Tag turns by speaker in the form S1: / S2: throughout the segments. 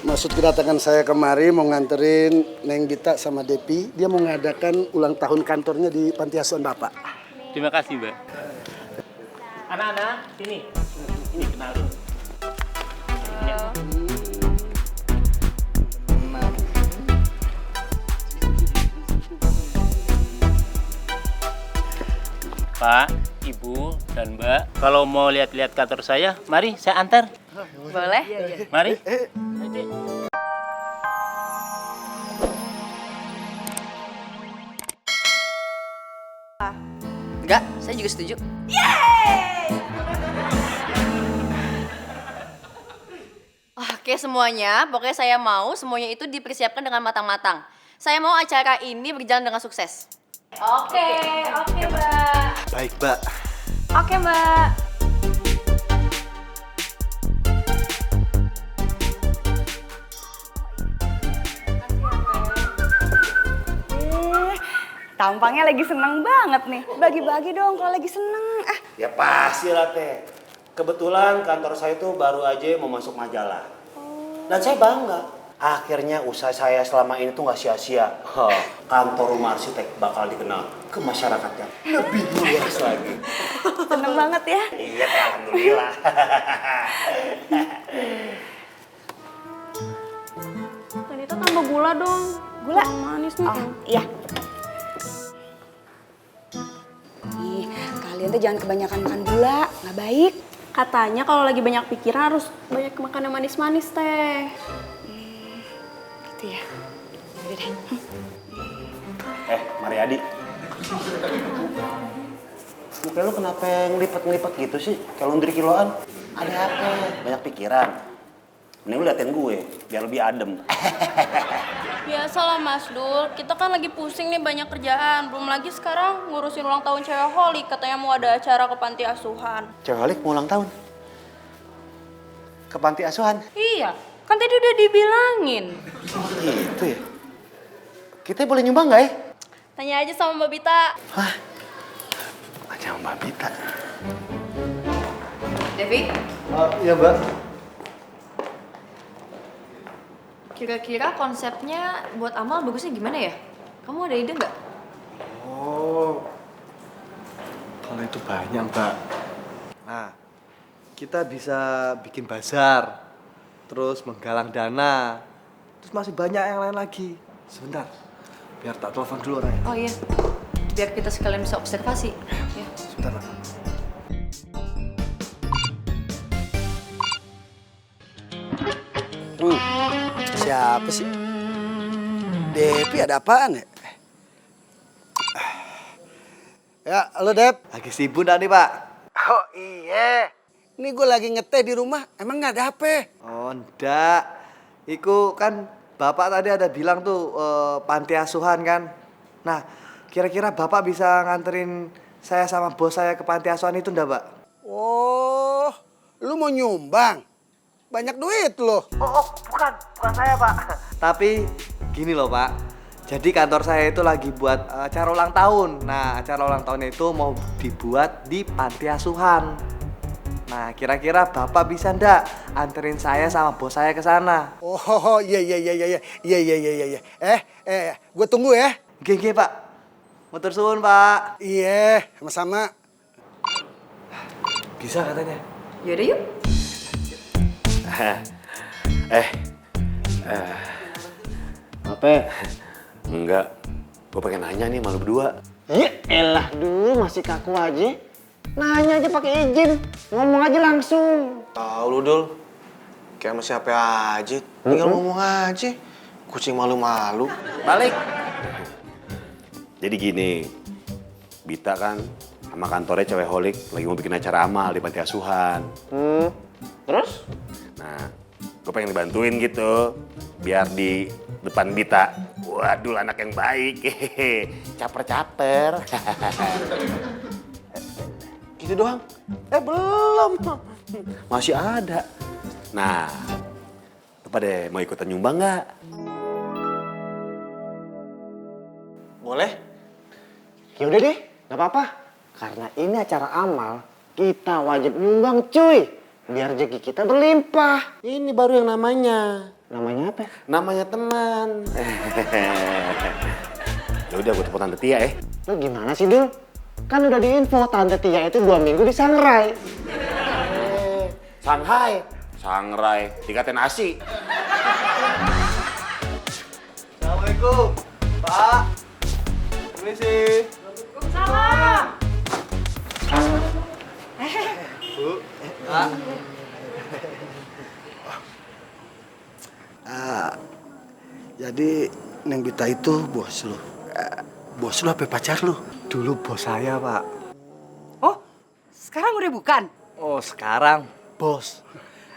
S1: Maksud kedatangan saya kemari mau nganterin Neng Gita sama Depi. Dia mau mengadakan ulang tahun kantornya di Panti Asuhan Bapak.
S2: Terima kasih, Mbak. Anak-anak, sini. Ini kenalin. Pak, Ibu, dan Mbak, kalau mau lihat-lihat kantor saya, mari saya antar.
S3: Boleh?
S2: Mari.
S3: Enggak, saya juga setuju. Oke semuanya, pokoknya saya mau semuanya itu dipersiapkan dengan matang-matang. Saya mau acara ini berjalan dengan sukses. Oke, Mbak.
S1: Baik, Mbak.
S3: Oke, Mbak.
S4: Tampangnya lagi seneng banget nih. Bagi-bagi dong kalau lagi seneng.
S5: Ya pasti lah Teh. Kebetulan kantor saya itu baru aja mau masuk majalah. Dan saya bangga. Akhirnya usaha saya selama ini tuh nggak sia-sia. Kantor rumah arsitek bakal dikenal ke masyarakat yang lebih luas lagi.
S4: Seneng banget ya.
S5: Iya Teh, alhamdulillah.
S6: Tanita tambah gula dong.
S4: Gula?
S6: Manis nih.
S4: Oh, iya. Ih, kalian tuh jangan kebanyakan makan gula, nggak baik.
S6: Katanya kalau lagi banyak pikiran harus banyak makan yang manis-manis teh.
S4: Gitu ya. Udah deh.
S5: Mariadi. Muka lu kenapa ngelipet-ngelipet gitu sih? Kalau laundry kiloan. Ada apa? Banyak pikiran. Mending lu liatin gue, biar lebih adem.
S6: Biasalah Mas Dul, kita kan lagi pusing nih banyak kerjaan. Belum lagi sekarang ngurusin ulang tahun cewek Holy, katanya mau ada acara ke panti asuhan.
S5: Cewek Holik mau ulang tahun? Ke panti asuhan?
S6: Iya, kan tadi udah dibilangin.
S5: Gitu ya? Kita boleh nyumbang nggak ya?
S6: Tanya aja sama Mbak Bita.
S5: Hah? Aja Mbak Bita.
S3: Devi,
S1: Iya, Mbak.
S3: kira-kira konsepnya buat Amal bagusnya gimana ya? Kamu ada ide nggak?
S7: Oh, kalau itu banyak, Mbak. Nah, kita bisa bikin bazar, terus menggalang dana, terus masih banyak yang lain lagi. Sebentar, biar tak telepon dulu orangnya.
S3: Oh iya, biar kita sekalian bisa observasi. Ya.
S7: Sebentar, Pak.
S1: Siapa sih? Depi ada apaan ya? Ya, halo Dep.
S7: Lagi sibuk dah nih, Pak.
S1: Oh iya. Ini gue lagi ngeteh di rumah. Emang nggak ada apa?
S7: Oh, enggak. Iku kan Bapak tadi ada bilang tuh panti asuhan kan. Nah, kira-kira Bapak bisa nganterin saya sama bos saya ke panti asuhan itu enggak, Pak?
S1: Oh, lu mau nyumbang? Banyak duit loh.
S7: Oh, bukan saya, Pak. Tapi gini loh, Pak. Jadi kantor saya itu lagi buat acara ulang tahun. Nah, acara ulang tahunnya itu mau dibuat di panti asuhan. Nah, kira-kira Bapak bisa ndak anterin saya sama bos saya ke sana?
S1: Oh, iya. Gue tunggu ya.
S7: Oke, Pak. Matur suwun, Pak.
S1: Iya, sama-sama.
S7: Bisa katanya.
S3: Yaudah yuk.
S5: Apa? Enggak. Gue pengen nanya nih malu berdua.
S8: Ya elah dulu masih kaku aja. Nanya aja pakai izin. Ngomong aja langsung.
S9: Tahu lu Dul. Kayak sama siapa aja. Tinggal ngomong aja. Kucing malu-malu.
S5: Balik. Jadi gini. Bita kan sama kantornya cewek Holik lagi mau bikin acara amal di panti asuhan.
S8: Terus?
S5: Nah, gue pengen dibantuin gitu. Biar di depan Bita. Waduh, anak yang baik. Caper-caper. Gitu doang. Belum. Masih ada. Nah, lu pada mau ikutan nyumbang nggak?
S9: Boleh?
S8: Ya udah deh, nggak apa-apa. Karena ini acara amal, kita wajib nyumbang cuy. Biar rezeki kita berlimpah.
S5: Ini baru yang namanya
S8: Namanya apa?
S5: Namanya teman. Ya udah, gue telepon Tante Tia ya.
S8: Lu gimana sih, Dul? Kan udah diinfo Tante Tia itu 2 minggu di Sangrai.
S5: Shanghai. Sangrai, dikatain nasi.
S7: Assalamualaikum, Pak. Permisi. Bu, Pak.
S1: Jadi Neng Gita itu bos lu. Bos lu apa pacar lu?
S7: Dulu bos saya, Pak.
S4: Oh, sekarang udah bukan?
S7: Oh, sekarang bos.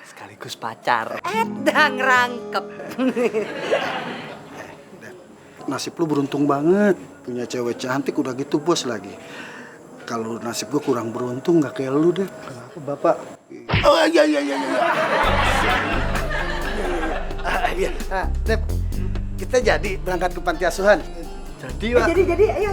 S7: Sekaligus pacar.
S4: Edang rangkep.
S1: Nasib lu beruntung banget. Punya cewek cantik udah gitu bos lagi. Kalau nasib gua kurang beruntung nggak kayak lu deh. Kenapa Bapak? Oh iya. Iya. Dep, kita jadi berangkat ke panti asuhan.
S7: Jadi, Pak.
S1: Jadi, ayo.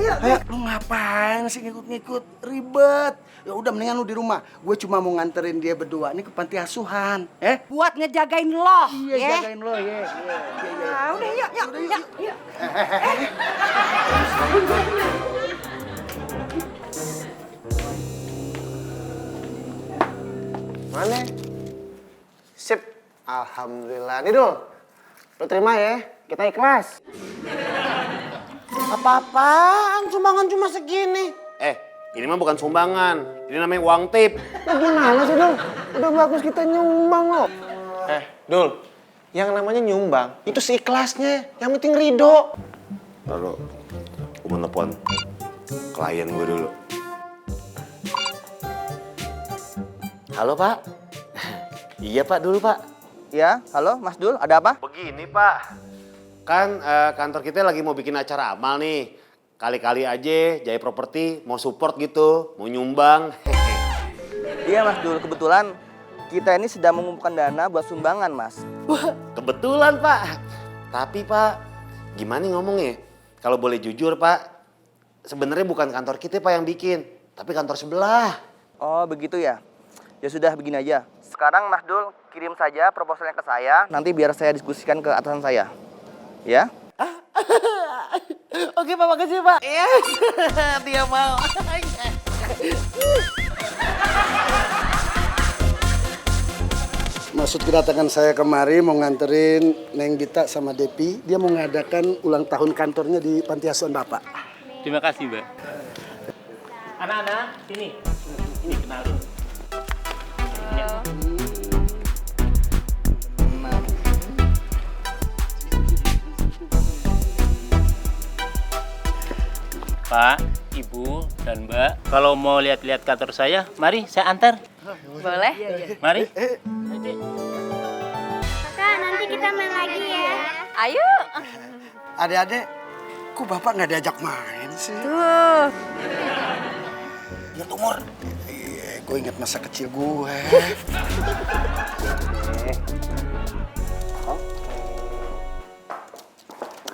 S1: Lu ngapain sih ngikut-ngikut? Ribet. Ya udah mendingan lu di rumah. Gue cuma mau nganterin dia berdua nih ke panti asuhan.
S4: Buat ngejagain lo.
S1: Iya, jagain lo, ya.
S4: Nah, udah yuk.
S8: Mana? Sip. Alhamdulillah. Nih, Dul. Lu terima ya. Kita ikhlas.
S5: Apa-apaan, sumbangan cuma segini. Ini mah bukan sumbangan. Ini namanya uang tip.
S8: Lu gimana sih, Dul? Udah bagus kita nyumbang lo. Dul. Yang namanya nyumbang itu seikhlasnya. Yang penting ridho.
S5: Lalu, gue mau telepon klien gue dulu. Halo, Pak. Iya, Pak, dulu, Pak.
S7: Ya, halo Mas Dul, ada apa?
S5: Begini, Pak. Kan kantor kita lagi mau bikin acara amal nih. Kali-kali aja Jaya Properti mau support gitu, mau nyumbang.
S7: Iya Mas Dul, kebetulan kita ini sedang mengumpulkan dana buat sumbangan, Mas.
S5: Wah, kebetulan, Pak. Tapi, Pak, gimana ngomongnya? Kalau boleh jujur, Pak, sebenarnya bukan kantor kita, Pak, yang bikin, tapi kantor sebelah.
S7: Oh, begitu ya? Ya sudah, begini aja. Sekarang Mas Dul kirim saja proposalnya ke saya, nanti biar saya diskusikan ke atasan saya. Ya?
S5: Oke, Pak, makasih, Pak. Yes, dia mau.
S1: Maksud kedatangan saya kemari mau nganterin Neng Gita sama Depi. Dia mau ngadakan ulang tahun kantornya di panti asuhan Bapak.
S2: Terima kasih, Mbak. Anak-anak, sini. Ini kenalin. Pak, Ibu, dan Mbak, kalau mau lihat-lihat kantor saya, mari saya antar.
S3: Boleh?
S2: Mari.
S10: Kakak, nanti kita main lagi ya.
S3: Ayo.
S1: Adik-adik, kok Bapak nggak diajak main sih?
S3: Tuh.
S1: Ingat umur. Iya, gue ingat masa kecil gue.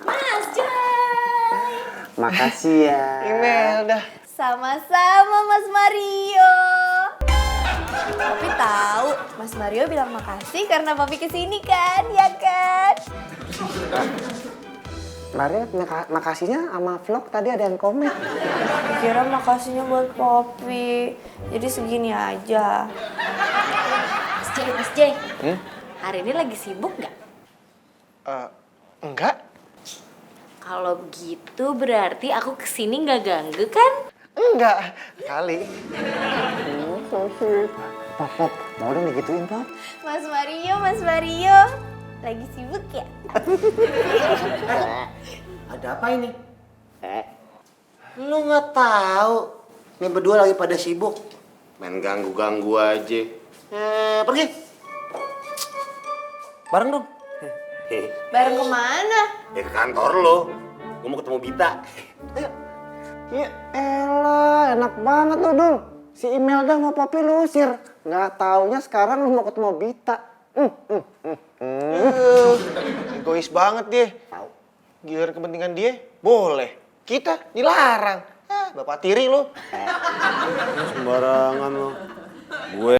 S10: Mas Joy.
S8: Makasih ya. Imelda.
S10: Sama-sama Mas Mario. Papi tahu, Mas Mario bilang makasih karena Papi kesini kan, ya kan?
S8: Maria makasihnya sama vlog tadi ada yang komen.
S6: Kira makasihnya buat Poppy. Jadi segini aja.
S10: Mas J. Hari ini lagi sibuk nggak?
S8: Enggak.
S10: Kalau begitu berarti aku kesini nggak ganggu kan?
S8: Enggak. Kali. Pop, mau dong digituin, Pop?
S10: Mas Mario. Lagi sibuk ya?
S5: Ada apa ini? Lu nggak tahu? Ini berdua lagi pada sibuk. Main ganggu-ganggu aja. Pergi. Bareng dong.
S10: Bareng kemana?
S5: Ya ke kantor lo. Gue mau ketemu Bita. Ayo.
S8: Ya elah, enak banget lu, Dul. Si Imelda mau Poppy lu usir. Nggak taunya sekarang lu mau ketemu Bita.
S9: Egois banget dia. Giliran kepentingan dia, boleh. Kita dilarang. Bapak tiri lu.
S5: Sembarangan lo. Gue